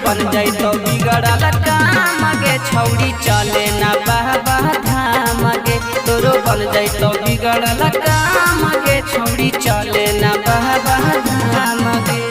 बन जाई तो बिगड़ल काम गे छौड़ी चले ना बाबा धाम गे। तोरो बन जाई तो बिगड़ल काम गे छौड़ी चले ना बाबा धाम गे।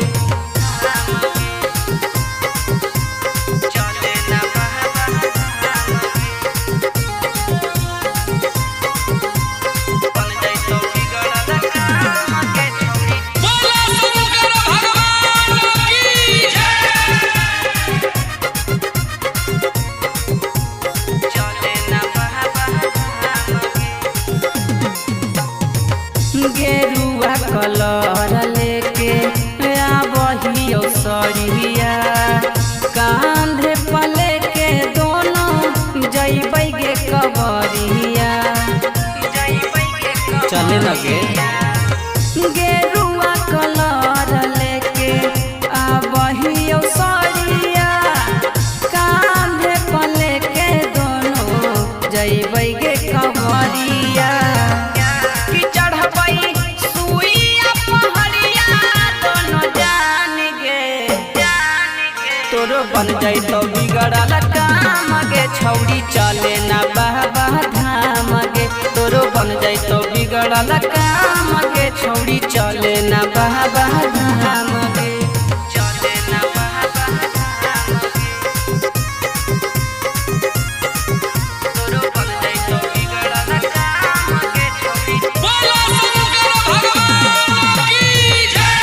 गेरुआ कलर लेके आबहियो सरिया कांधे पले के दोनों जइबै गे कवरिया। चले लगे गेरुआ कलर लेके आबहियो सरिया कांधे पले के दोनों जइबै गे कवरिया। तोरो बन जाई तो बिगड़ल काम गे छौड़ी चले ना बाबा धाम गे। तोरो बन जाई तो बिगड़ल काम गे छौड़ी चले ना बाबा धाम गे। चले ना बाबा धाम गे। तोरो बन जाई तो बिगड़ल काम गे छौड़ी बोलो शंकर भगवान की जय।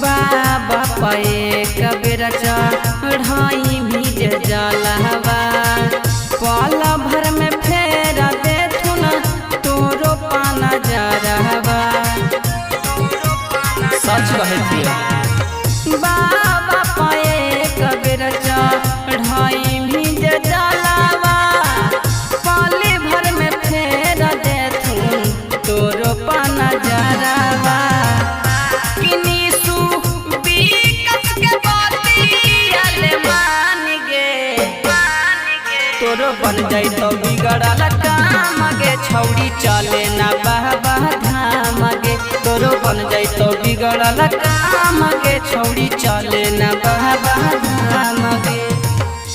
बाबा पे कबीर चढ़ाई भीज जलवा पल भर में फेर देथुन तोरो पाना जरवा। सच कहती बाबा पे कबीर चढ़ाई भीज जलवा पल भर में फेर देथुन तोरो पाना जरवा। तोरो बन जाई तो बिगड़ल काम गे छौड़ी चले ना बाबा धाम गे। तोरो बन जाई तो बिगड़ल काम गे छौड़ी चले ना बाबा धाम गे।